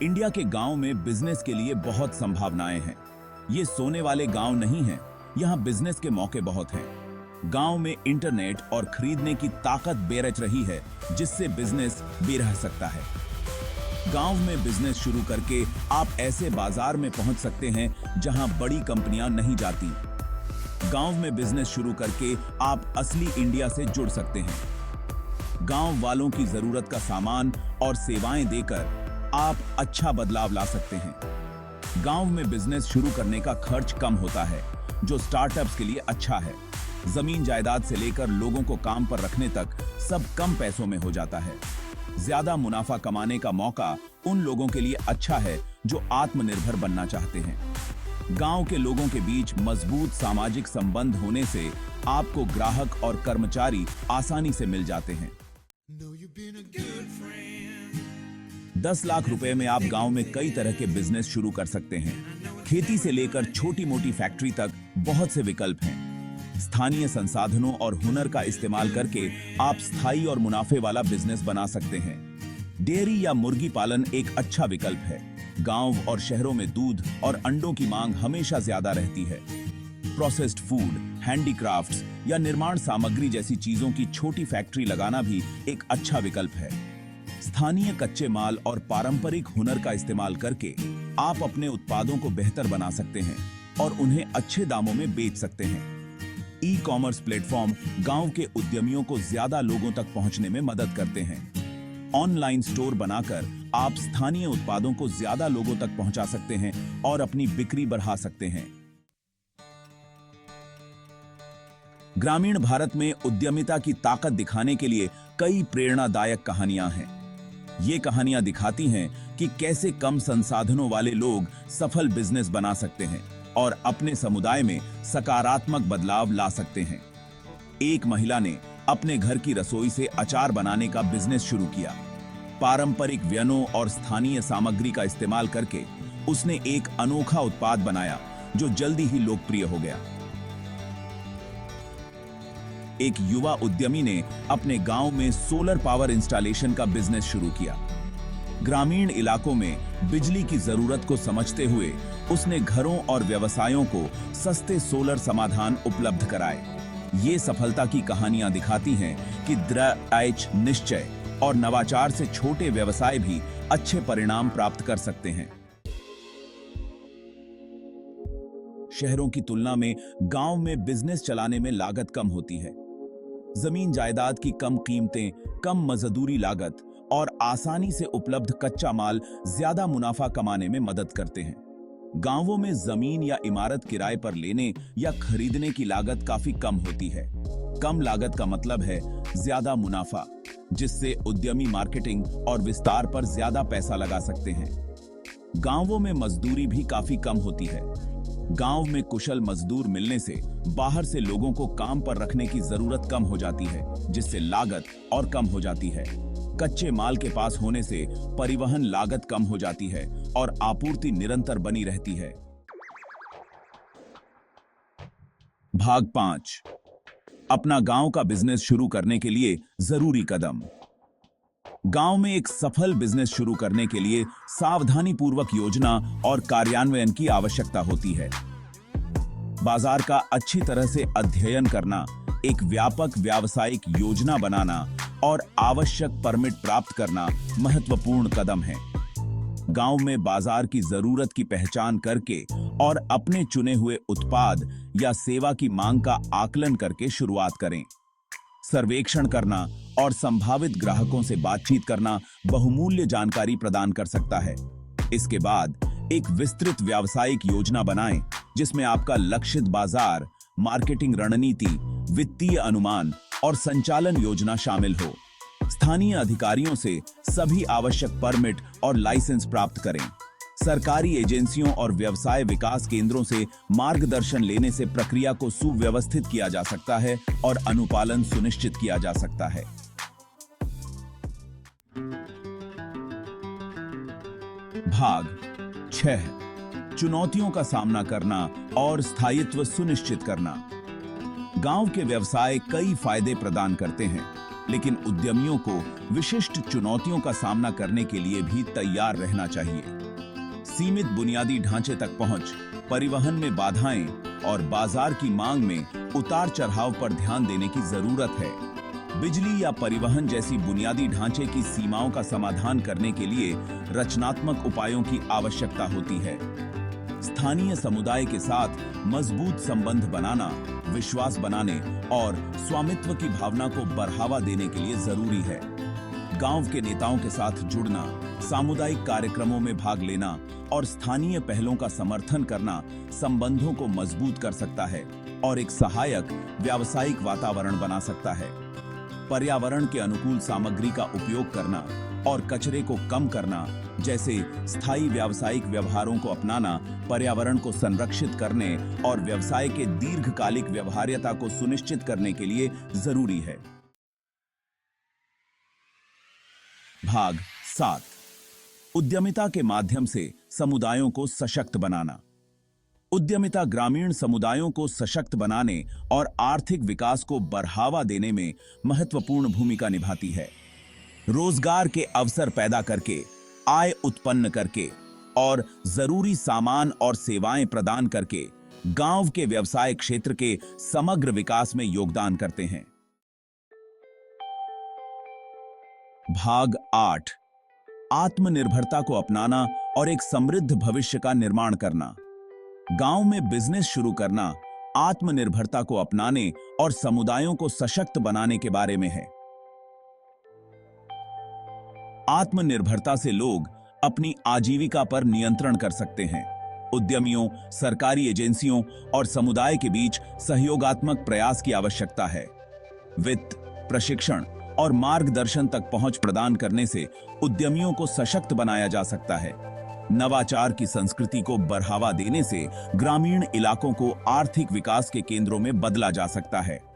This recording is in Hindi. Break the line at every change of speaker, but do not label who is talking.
इंडिया के गांव में बिजनेस के लिए बहुत संभावनाएं हैं। ये सोने वाले गांव नहीं हैं, यहाँ बिजनेस के मौके बहुत हैं। गांव में इंटरनेट और खरीदने की ताकत बेरच रही है, जिससे बिजनेस भी रह सकता है। गांव में बिजनेस शुरू करके आप ऐसे बाजार में पहुंच सकते हैं जहां बड़ी कंपनियां नहीं जाती। गांव में बिजनेस शुरू करके आप असली इंडिया से जुड़ सकते हैं। गांव वालों की जरूरत का सामान और सेवाएं देकर आप अच्छा बदलाव ला सकते हैं। गांव में बिजनेस शुरू करने का खर्च कम होता है, जो स्टार्टअप्स के लिए अच्छा है। जमीन जायदाद से लेकर लोगों को काम पर रखने तक सब कम पैसों में हो जाता है। ज्यादा मुनाफा कमाने का मौका उन लोगों के लिए अच्छा है जो आत्मनिर्भर बनना चाहते हैं। गांव के लोगों के बीच मजबूत सामाजिक संबंध होने से आपको ग्राहक और कर्मचारी आसानी से मिल जाते हैं। 10 लाख रुपए में आप गांव में कई तरह के बिजनेस शुरू कर सकते हैं। खेती से लेकर छोटी मोटी फैक्ट्री तक बहुत से विकल्प हैं। स्थानीय संसाधनों और हुनर का इस्तेमाल करके आप स्थायी और मुनाफे वाला बिजनेस बना सकते हैं। डेयरी या मुर्गी पालन एक अच्छा विकल्प है। गांव और शहरों में दूध और अंडों की मांग हमेशा ज्यादा रहती है। प्रोसेस्ड फूड, हैंडीक्राफ्ट्स या निर्माण सामग्री जैसी चीजों की छोटी फैक्ट्री लगाना भी एक अच्छा विकल्प है। स्थानीय कच्चे माल और पारंपरिक हुनर का इस्तेमाल करके आप अपने उत्पादों को बेहतर बना सकते हैं और उन्हें अच्छे दामों में बेच सकते हैं। ई कॉमर्स प्लेटफॉर्म गांव के उद्यमियों को ज्यादा लोगों तक पहुंचने में मदद करते हैं। ऑनलाइन स्टोर बनाकर आप स्थानीय उत्पादों को ज्यादा लोगों तक पहुंचा सकते हैं और अपनी बिक्री बढ़ा सकते हैं। ग्रामीण भारत में उद्यमिता की ताकत दिखाने के लिए कई प्रेरणादायक कहानियां हैं। ये कहानियां दिखाती हैं कि कैसे कम संसाधनों वाले लोग सफल बिजनेस बना सकते हैं और अपने समुदाय में सकारात्मक बदलाव ला सकते हैं। एक महिला ने अपने घर की रसोई से अचार बनाने का बिजनेस शुरू किया। पारंपरिक व्यंजनों और स्थानीय सामग्री का इस्तेमाल करके उसने एक अनोखा उत्पाद बनाया जो जल्दी ही लोकप्रिय हो गया। एक युवा उद्यमी ने अपने गांव में सोलर पावर इंस्टॉलेशन का बिजनेस शुरू किया। ग्रामीण इलाकों में बिजली की जरूरत को समझते हुए उसने घरों और व्यवसायों को सस्ते सोलर समाधान उपलब्ध कराए। ये सफलता की कहानियां दिखाती हैं कि दृढ़ निश्चय और नवाचार से छोटे व्यवसाय भी अच्छे परिणाम प्राप्त कर सकते हैं। शहरों की तुलना में गांव में बिजनेस चलाने में लागत कम होती है। जमीन जायदाद की कम कीमतें, कम मजदूरी लागत और आसानी से उपलब्ध कच्चा माल ज्यादा मुनाफा कमाने में मदद करते हैं। गांवों में जमीन या इमारत किराए पर लेने या खरीदने की लागत काफी कम होती है। कम लागत का मतलब है ज्यादा मुनाफा, जिससे उद्यमी मार्केटिंग और विस्तार पर ज्यादा पैसा लगा सकते हैं। गांवों में मजदूरी भी काफी कम होती है। गांव में कुशल मजदूर मिलने से बाहर से लोगों को काम पर रखने की जरूरत कम हो जाती है, जिससे लागत और कम हो जाती है। कच्चे माल के पास होने से परिवहन लागत कम हो जाती है और आपूर्ति निरंतर बनी रहती है। भाग 5, अपना गांव का बिजनेस शुरू करने के लिए जरूरी कदम। गांव में एक सफल बिजनेस शुरू करने के लिए सावधानीपूर्वक योजना और कार्यान्वयन की आवश्यकता होती है। बाजार का अच्छी तरह से अध्ययन करना, एक व्यापक व्यावसायिक योजना बनाना और आवश्यक परमिट प्राप्त करना महत्वपूर्ण कदम है। गांव में बाजार की जरूरत की पहचान करके और अपने चुने हुए उत्पाद या सेवा की मांग का आकलन करके शुरुआत करें। सर्वेक्षण करना और संभावित ग्राहकों से बातचीत करना बहुमूल्य जानकारी प्रदान कर सकता है। इसके बाद एक विस्तृत व्यावसायिक योजना बनाएं, जिसमें आपका लक्षित बाजार, मार्केटिंग रणनीति, वित्तीय अनुमान और संचालन योजना शामिल हो। स्थानीय अधिकारियों से सभी आवश्यक परमिट और लाइसेंस प्राप्त करें। सरकारी एजेंसियों और व्यवसाय विकास केंद्रों से मार्गदर्शन लेने से प्रक्रिया को सुव्यवस्थित किया जा सकता है और अनुपालन सुनिश्चित किया जा सकता है। भाग 6, चुनौतियों का सामना करना और स्थायित्व सुनिश्चित करना। गांव के व्यवसाय कई फायदे प्रदान करते हैं। लेकिन उद्यमियों को विशिष्ट चुनौतियों का सामना करने के लिए भी तैयार रहना चाहिए। सीमित बुनियादी ढांचे तक पहुंच, परिवहन में बाधाएं और बाजार की मांग में उतार चढ़ाव पर ध्यान देने की जरूरत है। बिजली या परिवहन जैसी बुनियादी ढांचे की सीमाओं का समाधान करने के लिए रचनात्मक उपायों की आवश्यकता होती है। स्थानीय समुदाय के साथ मजबूत संबंध बनाना, विश्वास बनाने और स्वामित्व की भावना को बढ़ावा देने के लिए जरूरी है। गांव के नेताओं के साथ जुड़ना, सामुदायिक कार्यक्रमों में भाग लेना और स्थानीय पहलों का समर्थन करना संबंधों को मजबूत कर सकता है और एक सहायक व्यावसायिक वातावरण बना सकता है। पर्यावरण के अनुकूल सामग्री का उपयोग करना और कचरे को कम करना जैसे स्थायी व्यावसायिक व्यवहारों को अपनाना पर्यावरण को संरक्षित करने और व्यवसाय के दीर्घकालिक व्यवहार्यता को सुनिश्चित करने के लिए जरूरी है। भाग 7, उद्यमिता के माध्यम से समुदायों को सशक्त बनाना। उद्यमिता ग्रामीण समुदायों को सशक्त बनाने और आर्थिक विकास को बढ़ावा देने में महत्वपूर्ण भूमिका निभाती है। रोजगार के अवसर पैदा करके, आय उत्पन्न करके और जरूरी सामान और सेवाएं प्रदान करके गांव के व्यवसाय क्षेत्र के समग्र विकास में योगदान करते हैं। भाग 8, आत्मनिर्भरता को अपनाना और एक समृद्ध भविष्य का निर्माण करना। गांव में बिजनेस शुरू करना आत्मनिर्भरता को अपनाने और समुदायों को सशक्त बनाने के बारे में है। आत्मनिर्भरता से लोग अपनी आजीविका पर नियंत्रण कर सकते हैं। उद्यमियों, सरकारी एजेंसियों और समुदाय के बीच सहयोगात्मक प्रयास की आवश्यकता है। वित्त, प्रशिक्षण और मार्गदर्शन तक पहुंच प्रदान करने से उद्यमियों को सशक्त बनाया जा सकता है। नवाचार की संस्कृति को बढ़ावा देने से ग्रामीण इलाकों को आर्थिक विकास के केंद्रों में बदला जा सकता है।